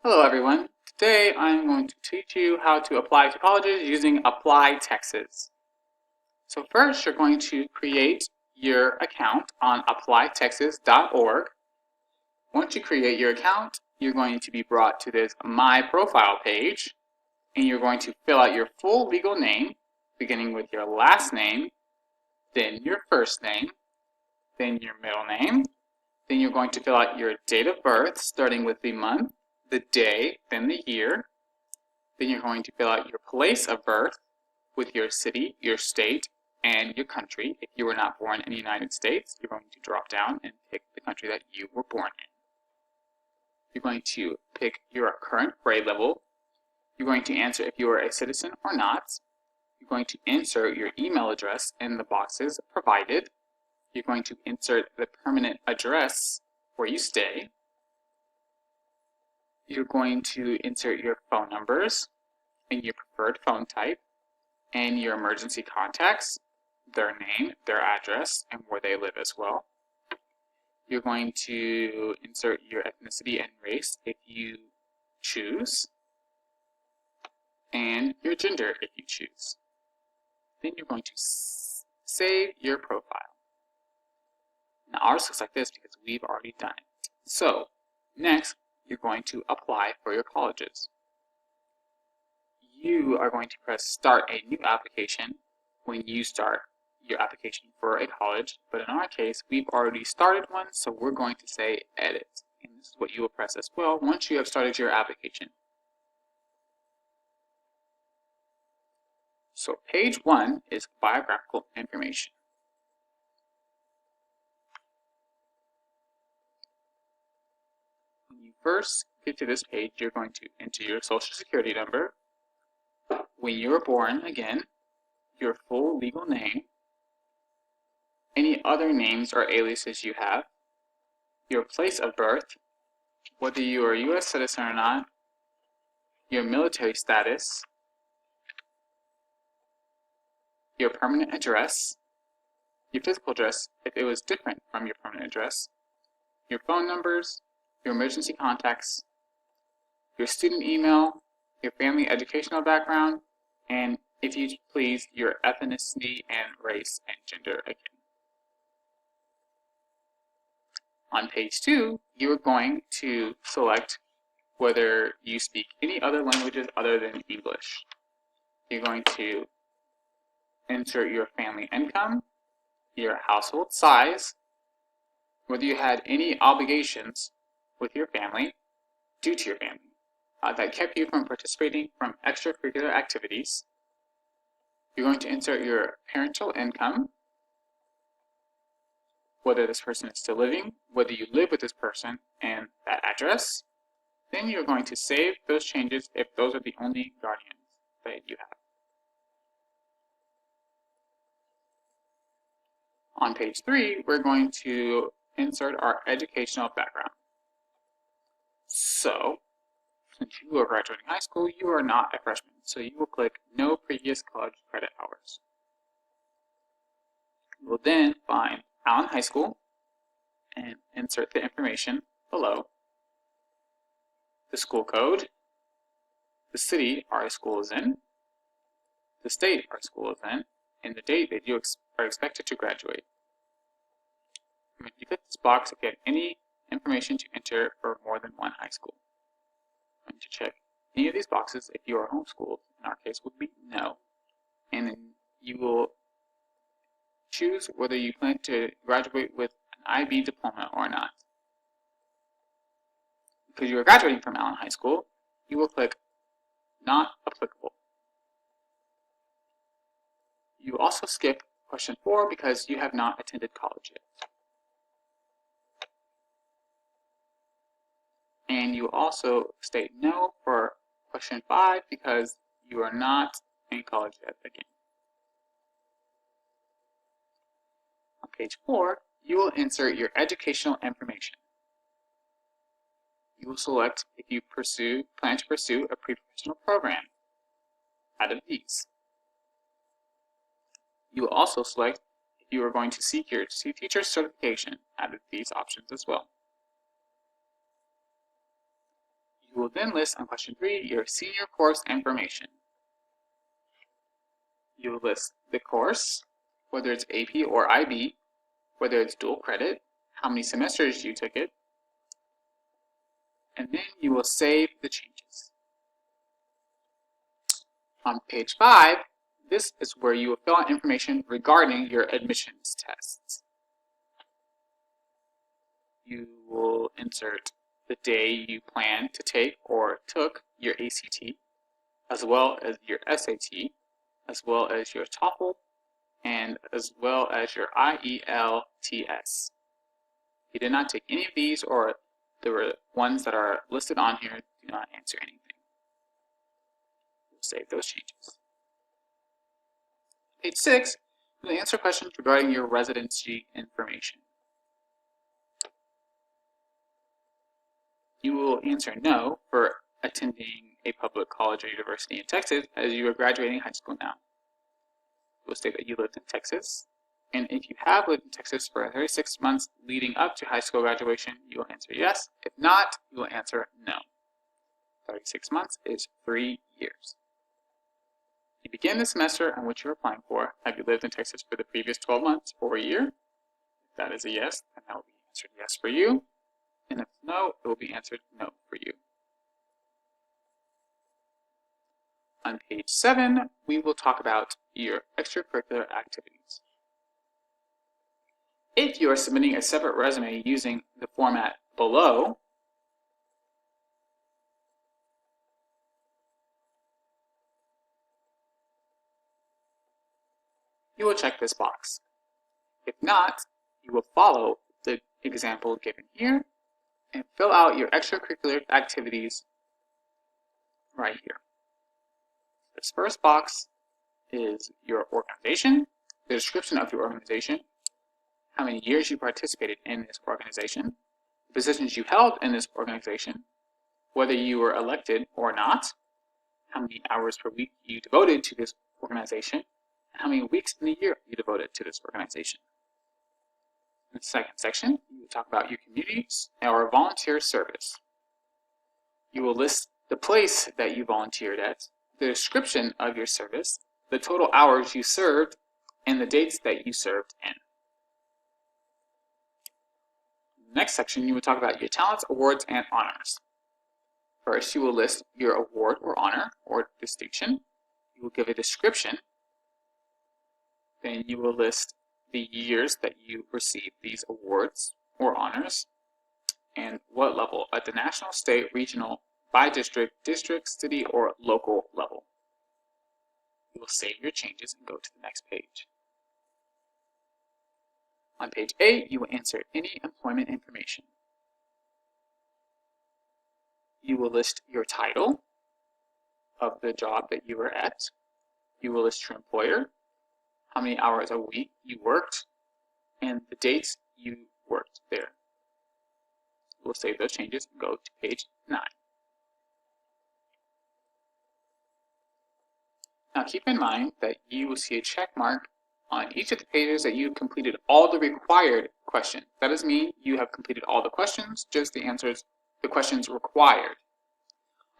Hello everyone. Today I'm going to teach you how to apply to colleges using Apply Texas. So first you're going to create your account on applytexas.org. Once you create your account, you're going to be brought to this My Profile page, and you're going to fill out your full legal name, beginning with your last name, then your first name, then your middle name. Then you're going to fill out your date of birth, starting with the month, the day, then the year. Then you're going to fill out your place of birth with your city, your state, and your country. If you were not born in the United States, you're going to drop down and pick the country that you were born in. You're going to pick your current grade level. You're going to answer if you are a citizen or not. You're going to insert your email address in the boxes provided. You're going to insert the permanent address where you stay. You're going to insert your phone numbers and your preferred phone type and your emergency contacts, their name, their address, and where they live as well. You're going to insert your ethnicity and race if you choose, and your gender if you choose. Then you're going to save your profile. Now ours looks like this because we've already done it. So next, you're going to apply for your colleges. You are going to press Start a New Application when you start your application for a college, but in our case, we've already started one, so we're going to say Edit. And this is what you will press as well once you have started your application. So page 1 is biographical information. When you first get to this page, you're going to enter your social security number, when you were born, again, your full legal name, any other names or aliases you have, your place of birth, whether you are a U.S. citizen or not, your military status, your permanent address, your physical address if it was different from your permanent address, your phone numbers, your emergency contacts, your student email, your family educational background, and if you please, your ethnicity and race and gender again. On page 2, you are going to select whether you speak any other languages other than English. You're going to insert your family income, your household size, whether you had any obligations with your family, due to your family, that kept you from participating from extracurricular activities. You're going to insert your parental income, whether this person is still living, whether you live with this person, and that address. Then you're going to save those changes if those are the only guardians that you have. On page 3, we're going to insert our educational background. So, since you are graduating high school, you are not a freshman, so you will click No Previous College Credit Hours. You will then find Allen High School and insert the information below, the school code, the city our school is in, the state our school is in, and the date that you are expected to graduate. When you click this box, if you have any information to enter for more than one high school. I'm going to check any of these boxes if you are homeschooled. In our case, would be no. And then you will choose whether you plan to graduate with an IB diploma or not. Because you are graduating from Allen High School, you will click Not Applicable. You also skip question 4 because you have not attended college yet. And you also state no for question 5 because you are not in college yet again. On page 4, you will insert your educational information. You will select if you plan to pursue a pre-professional program out of these. You will also select if you are going to seek your teacher certification out of these options as well. You will then list on question 3 your senior course information. You will list the course, whether it's AP or IB, whether it's dual credit, how many semesters you took it, and then you will save the changes. On page 5, this is where you will fill out information regarding your admissions tests. You will insert the day you plan to take or took your ACT, as well as your SAT, as well as your TOEFL, and as well as your IELTS. If you did not take any of these, or the ones that are listed on here, do not answer anything. We'll save those changes. Page 6, you'll answer questions regarding your residency information. You will answer no for attending a public college or university in Texas, as you are graduating high school now. You will state that you lived in Texas, and if you have lived in Texas for 36 months leading up to high school graduation, you will answer yes. If not, you will answer no. 36 months is 3 years. You begin the semester on which you're applying for. Have you lived in Texas for the previous 12 months or a year? If that is a yes, then that will be answered yes for you. And if no, it will be answered no for you. On page 7, we will talk about your extracurricular activities. If you are submitting a separate resume using the format below, you will check this box. If not, you will follow the example given here and fill out your extracurricular activities right here. This first box is your organization, the description of your organization, how many years you participated in this organization, the positions you held in this organization, whether you were elected or not, how many hours per week you devoted to this organization, and how many weeks in the year you devoted to this organization. In the second section, you will talk about your communities or volunteer service. You will list the place that you volunteered at, the description of your service, the total hours you served, and the dates that you served in. In the next section, you will talk about your talents, awards, and honors. First, you will list your award or honor or distinction. You will give a description. Then you will list the years that you received these awards or honors, and what level, at the national, state, regional, by district, city, or local level. You will save your changes and go to the next page. On page 8, you will insert any employment information. You will list your title of the job that you were at. You will list your employer, how many hours a week you worked, and the dates you worked there. We'll save those changes and go to page 9. Now keep in mind that you will see a check mark on each of the pages that you completed all the required questions. That doesn't mean you have completed all the questions, just the answers, the questions required.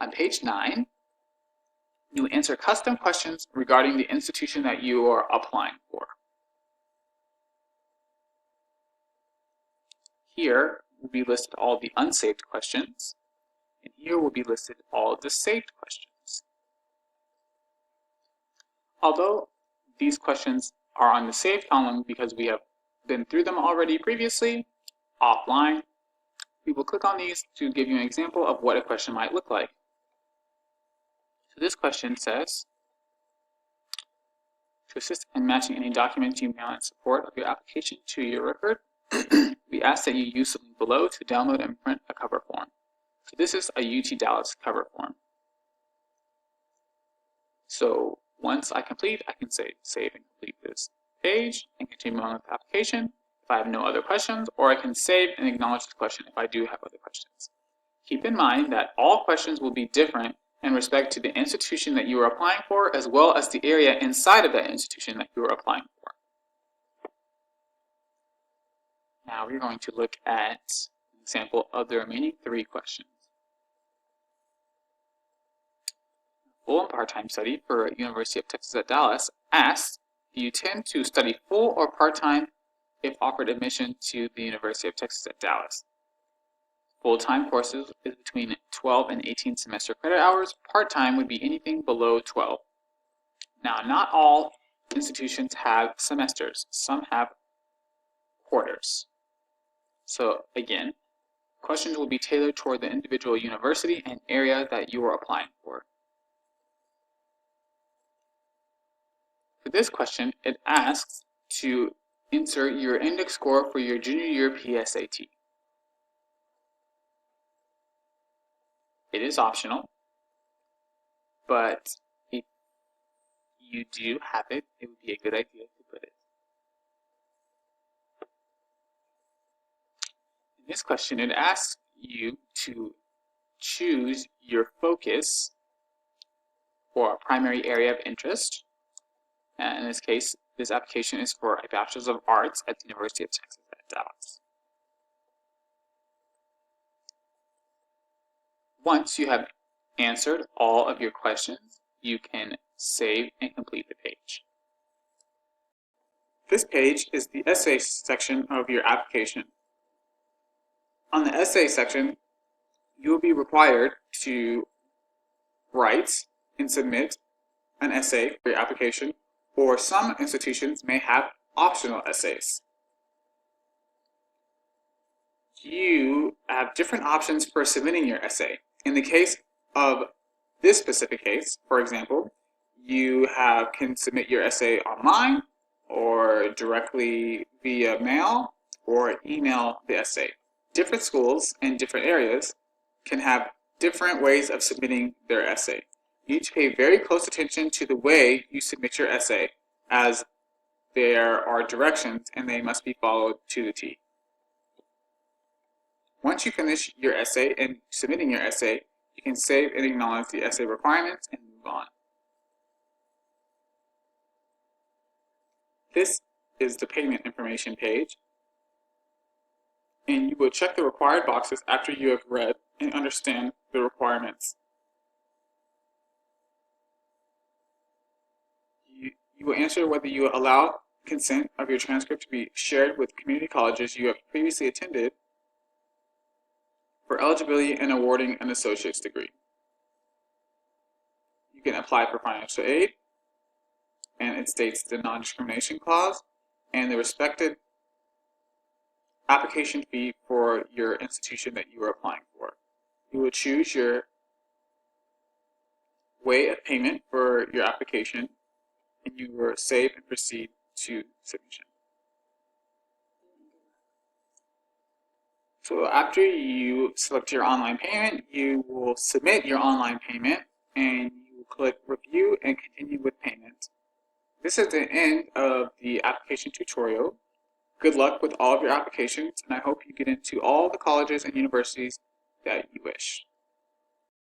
On page 9, you answer custom questions regarding the institution that you are applying for. Here will be listed all the unsaved questions, and here will be listed all the saved questions. Although these questions are on the saved column because we have been through them already previously, offline, we will click on these to give you an example of what a question might look like. So this question says, to assist in matching any documents you mail in support of your application to your record, we ask that you use the link below to download and print a cover form. So this is a UT Dallas cover form. So once I complete, I can say save and complete this page and continue on with the application if I have no other questions, or I can save and acknowledge the question if I do have other questions. Keep in mind that all questions will be different in respect to the institution that you are applying for, as well as the area inside of that institution that you are applying for. Now we're going to look at an example of the remaining 3 questions. full and part-time study for University of Texas at Dallas asks, do you tend to study full or part-time if offered admission to the University of Texas at Dallas? Full-time courses is between 12 and 18 semester credit hours. Part-time would be anything below 12. Now, not all institutions have semesters. Some have quarters. So again, questions will be tailored toward the individual university and area that you are applying for. For this question, it asks to insert your index score for your junior year PSAT. It is optional, but if you do have it, it would be a good idea to put it. In this question, it asks you to choose your focus or primary area of interest. And in this case, this application is for a Bachelor's of Arts at the University of Texas at Dallas. Once you have answered all of your questions, you can save and complete the page. This page is the essay section of your application. On the essay section, you will be required to write and submit an essay for your application, or some institutions may have optional essays. You have different options for submitting your essay. In the case of this specific case, for example, you can submit your essay online or directly via mail or email the essay. Different schools in different areas can have different ways of submitting their essay. You need to pay very close attention to the way you submit your essay, as there are directions and they must be followed to the T. Once you finish your essay and submitting your essay, you can save and acknowledge the essay requirements and move on. This is the payment information page, and you will check the required boxes after you have read and understand the requirements. You will answer whether you allow consent of your transcript to be shared with community colleges you have previously attended for eligibility and awarding an associate's degree. You can apply for financial aid, and it states the non-discrimination clause and the respected application fee for your institution that you are applying for. You will choose your way of payment for your application, and you will save and proceed to submission. So after you select your online payment, you will submit your online payment and you will click review and continue with payment. This is the end of the application tutorial. Good luck with all of your applications, and I hope you get into all the colleges and universities that you wish.